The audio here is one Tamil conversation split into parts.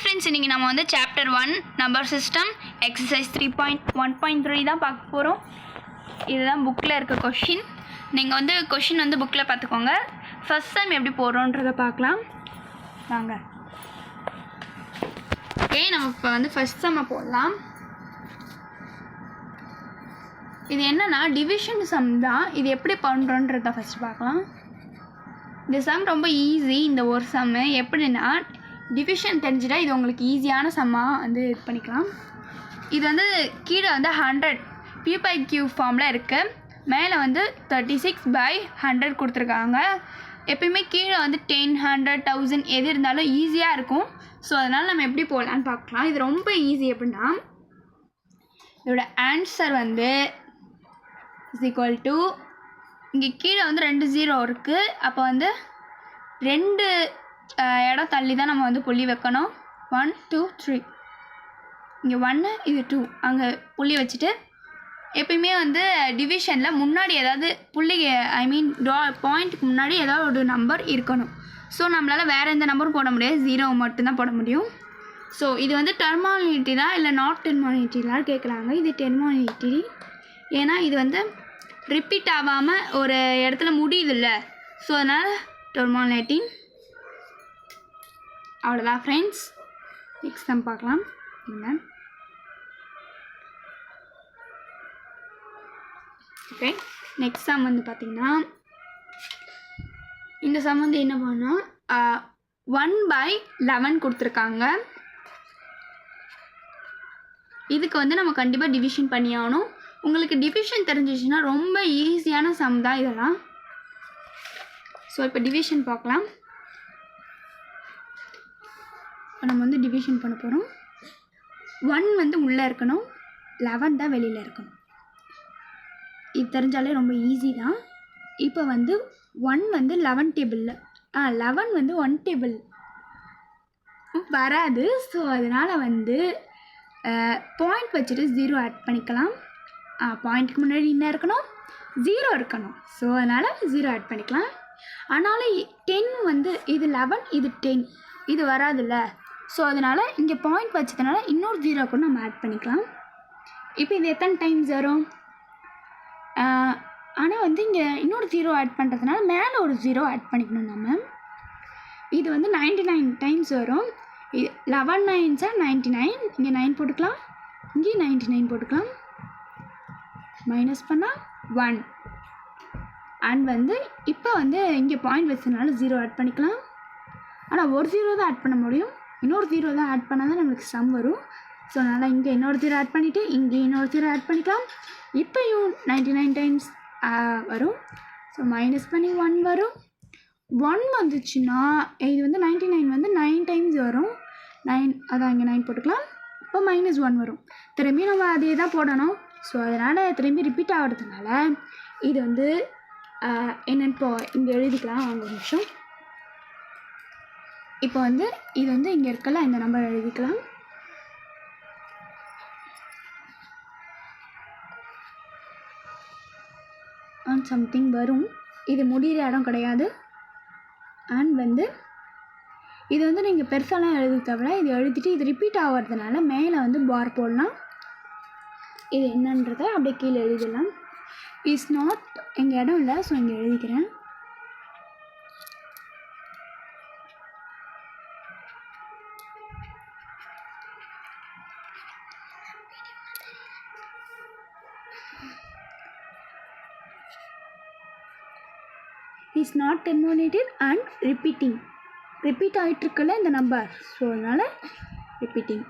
ஃப்ரெண்ட்ஸ், இன்றைக்கி நம்ம வந்து சாப்டர் 1 நம்பர் சிஸ்டம் எக்ஸசைஸ் 3.1.3 தான் பார்க்க போகிறோம். இதுதான் புக்கில் இருக்க கொஷின். நீங்கள் வந்து கொஷின் வந்து புக்கில் பார்த்துக்கோங்க. ஃபஸ்ட் டைம் எப்படி போடுறோன்றதை பார்க்கலாம் வாங்க. ஓகே, நம்ம இப்போ வந்து ஃபஸ்ட் சம்மை போடலாம். இது என்னென்னா டிவிஷன் சம் தான். இது எப்படி பண்ணுறோன்றதை ஃபஸ்ட்டு பார்க்கலாம். இந்த சம் ரொம்ப ஈஸி. இந்த ஒரு சம்மு எப்படின்னா டிவிஷன் தெரிஞ்சுட்டா இது உங்களுக்கு ஈஸியான சம்மாக வந்து இது பண்ணிக்கலாம். இது வந்து கீழே வந்து 100 P/Q ஃபார்மில் இருக்குது. மேலே வந்து 36/100 கொடுத்துருக்காங்க. எப்பயுமே கீழே வந்து 10, 100, 1000 எது இருந்தாலும் ஈஸியாக இருக்கும். ஸோ அதனால் நம்ம எப்படி போடலான்னு பார்க்கலாம். இது ரொம்ப ஈஸி. எப்படின்னா இதோட ஆன்சர் வந்து = இங்கே கீழே வந்து 2 0 இருக்குது. அப்போ வந்து 2 இடம் தள்ளி தான் நம்ம வந்து புள்ளி வைக்கணும். 1 2 3. இங்கே 1 இது 2 அங்கே புள்ளி வச்சுட்டு எப்பயுமே வந்து டிவிஷனில் முன்னாடி ஏதாவது புள்ளி பாயிண்ட்டுக்கு முன்னாடி ஏதாவது ஒரு நம்பர் இருக்கணும். ஸோ நம்மளால் வேறு எந்த நம்பரும் போட முடியாது, 0 மட்டும்தான் போட முடியும். ஸோ இது வந்து டெர்மானிட்டினா இல்லை நாட் டெர்மானிட்டிலாம் கேட்குறாங்க. இது டெர்மானிட்டி. ஏன்னா இது வந்து ரிப்பீட் ஆகாமல் ஒரு இடத்துல முடியுதில்ல. ஸோ அதனால் டெர்மானிட்டி. அவ்வளோதான் ஃப்ரெண்ட்ஸ். நெக்ஸ்ட் சம் பார்க்கலாம். ஓகே, நெக்ஸ்ட் சம் வந்து பார்த்திங்கன்னா இந்த சம் வந்து என்ன பண்ணோம், 1/11 கொடுத்துருக்காங்க. இதுக்கு வந்து நம்ம கண்டிப்பாக டிவிஷன் பண்ணி ஆகணும். உங்களுக்கு டிவிஷன் தெரிஞ்சிச்சுன்னா ரொம்ப ஈஸியான சம் தான் இதெல்லாம். ஸோ இப்போ டிவிஷன் பார்க்கலாம். இப்போ நம்ம வந்து டிவிஷன் பண்ண போகிறோம். 1 வந்து உள்ளே இருக்கணும், 11 தான் வெளியில் இருக்கணும். இது தெரிஞ்சாலே ரொம்ப ஈஸி தான். இப்போ வந்து 1 வந்து 11 டேபிளில் 11 வந்து 1 டேபிள் வராது. ஸோ அதனால் வந்து பாயிண்ட் வச்சுட்டு 0 ஆட் பண்ணிக்கலாம். பாயிண்ட்டுக்கு முன்னாடி என்ன இருக்கணும், 0 இருக்கணும். ஸோ அதனால் 0 ஆட் பண்ணிக்கலாம். ஆனாலும் 10 வந்து இது 11 இது 10 இது வராதுல்ல. ஸோ அதனால் இங்கே பாயிண்ட் வச்சதுனால இன்னொரு 0 கூட நம்ம ஆட் பண்ணிக்கலாம். இப்போ இது எத்தனை டைம்ஸ் வரும், ஆனால் வந்து இங்கே இன்னொரு 0 ஆட் பண்ணுறதுனால மேலே ஒரு 0 ஆட் பண்ணிக்கணும் நம்ம. இது வந்து 99 டைம்ஸ் வரும். 11 9s 99. இங்கே 9 போட்டுக்கலாம், இங்கே 99 போட்டுக்கலாம். மைனஸ் பண்ணால் 1. அண்ட் வந்து இப்போ வந்து இங்கே பாயிண்ட் வச்சதுனால 0 ஆட் பண்ணிக்கலாம். ஆனால் ஒரு 0 தான் ஆட் பண்ண முடியும். இன்னொரு 0 தான் ஆட் பண்ணால் தான் நம்மளுக்கு சம் வரும். ஸோ அதனால் இங்கே இன்னொரு 0 ஆட் பண்ணிவிட்டு இங்கே இன்னொரு 0 ஆட் பண்ணிக்கலாம். இப்போயும் 99 டைம்ஸ் வரும். ஸோ மைனஸ் பண்ணி 1 வரும். 1 வந்துச்சுன்னா இது வந்து 99 வந்து 9 டைம்ஸ் வரும். 9 அதான் இங்கே 9 போட்டுக்கலாம். இப்போ -1 வரும். திரும்பி நம்ம அதே தான் போடணும். ஸோ அதனால் திரும்பி ரிப்பீட் ஆகிறதுனால இது வந்து என்னென்னு இப்போ இங்கே எழுதிக்கலாம். வாங்க ஒரு நிமிஷம். இப்போ வந்து இது வந்து இங்கே இருக்கல, இந்த நம்பர் எழுதிக்கலாம். சம்திங் வரும். இது முடிகிற இடம் கிடையாது. அண்ட் வந்து இது வந்து நீங்கள் பெருசாலாம் எழுதி தவிர இது எழுதிட்டு இது ரிப்பீட் ஆகிறதுனால மேலே வந்து பார் போடலாம். இது என்னன்றதை அப்படியே கீழே எழுதிடலாம். இஸ் நாட் எங்கள் இடம் இல்லை, ஸோ இங்கே எழுதிக்கிறேன். Is not terminated and repeating. Repeat ஆகிட்டுருக்குல்ல இந்த நம்பர். ஸோ அதனால் ரிப்பீட்டிங்.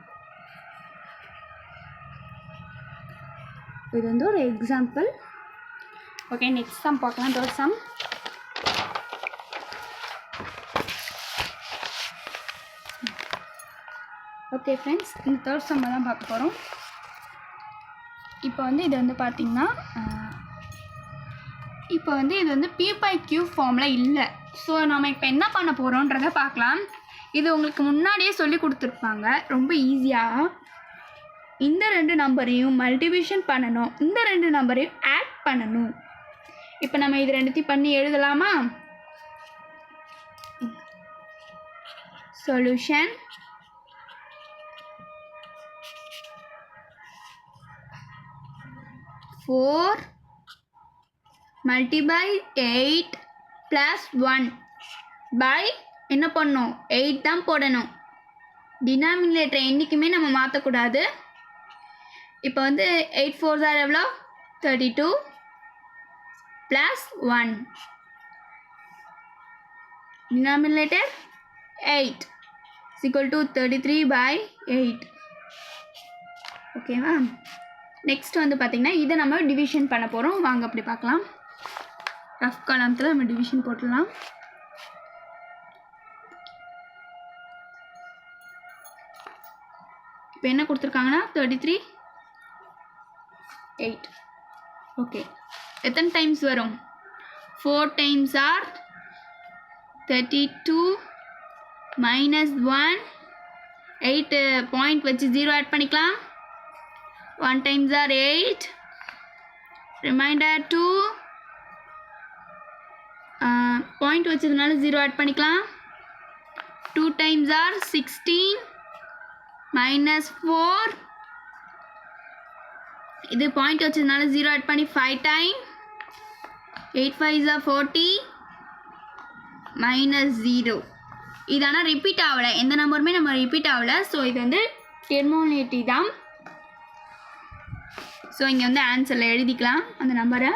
இது வந்து ஒரு எக்ஸாம்பிள். ஓகே, நெக்ஸ்ட் சம் பார்க்கலாம். Third sum. ஓகே ஃப்ரெண்ட்ஸ், இந்த தேர்ட் சம்மை தான் பார்க்க போகிறோம். இப்போ வந்து இது வந்து பார்த்திங்கன்னா இப்போ வந்து இது வந்து P/Q ஃபார்மில் இல்லை. ஸோ நம்ம இப்போ என்ன பண்ண போகிறோன்றதை பார்க்கலாம். இது உங்களுக்கு முன்னாடியே சொல்லி கொடுத்துருப்பாங்க. ரொம்ப ஈஸியாக இந்த 2 நம்பரையும் மல்டிபிஷன் பண்ணணும், இந்த 2 நம்பரையும் ஆட் பண்ணணும். இப்போ நம்ம இது 2த்தையும் பண்ணி எழுதலாமா? சொல்யூஷன் 4 multiply 8 plus 1 by என்ன பண்ணணும் 8 தான் போடணும். டினாமினேட்டர் என்றைக்குமே நம்ம மாற்றக்கூடாது. இப்போ வந்து 8 4s are எவ்வளோ 32 plus 1 denominator 8 is equal to 33 by 8. ஓகேவா? நெக்ஸ்ட் வந்து பார்த்திங்கன்னா இதை நம்ம டிவிஷன் பண்ண போகிறோம். வாங்க அப்படி பார்க்கலாம். ரஃப் காலத்தில் நம்ம டிவிஷன் போட்டுடலாம். இப்போ என்ன கொடுத்துருக்காங்கன்னா 33 8. ஓகே, எத்தனை டைம்ஸ் வரும்? 4 times are 32 minus 1 8 பாயிண்ட் வச்சு 0 ஆட் பண்ணிக்கலாம். 1 times are 8 ரிமைண்டர் 2 பாயிண்ட் வச்சதுனால 0 ஆட் பண்ணிக்கலாம். 2 times are 16 minus 4 இது பாயிண்ட் வச்சதுனால 0 ஆட் பண்ணி 5 டைம் 8 5s are 40 minus 0. இது ஆனால் ரிப்பீட் ஆகலை, எந்த நம்பருமே நம்ம ரிப்பீட் ஆகலை. ஸோ இது வந்து டெர்மினேட்டிவ் தான். ஸோ இங்கே வந்து ஆன்சரில் எழுதிக்கலாம் அந்த நம்பரை.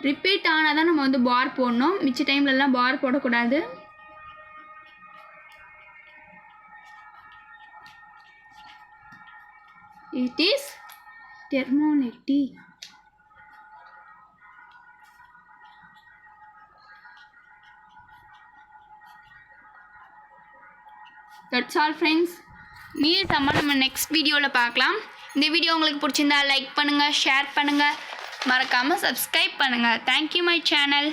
ரிப்பீட் ஆனால் தான் நம்ம வந்து பார் போடணும், மிச்ச டைம்லலாம் பார் போடக்கூடாது. It is terminative. That's all friends. மீதி சம்ம நம்ம நெக்ஸ்ட் வீடியோவில் பார்க்கலாம். இந்த வீடியோ உங்களுக்கு பிடிச்சிருந்தா லைக் பண்ணுங்கள், ஷேர் பண்ணுங்கள், மறக்காமல் சப்ஸ்கிரைப் பண்ணுங்கள். Thank you my channel.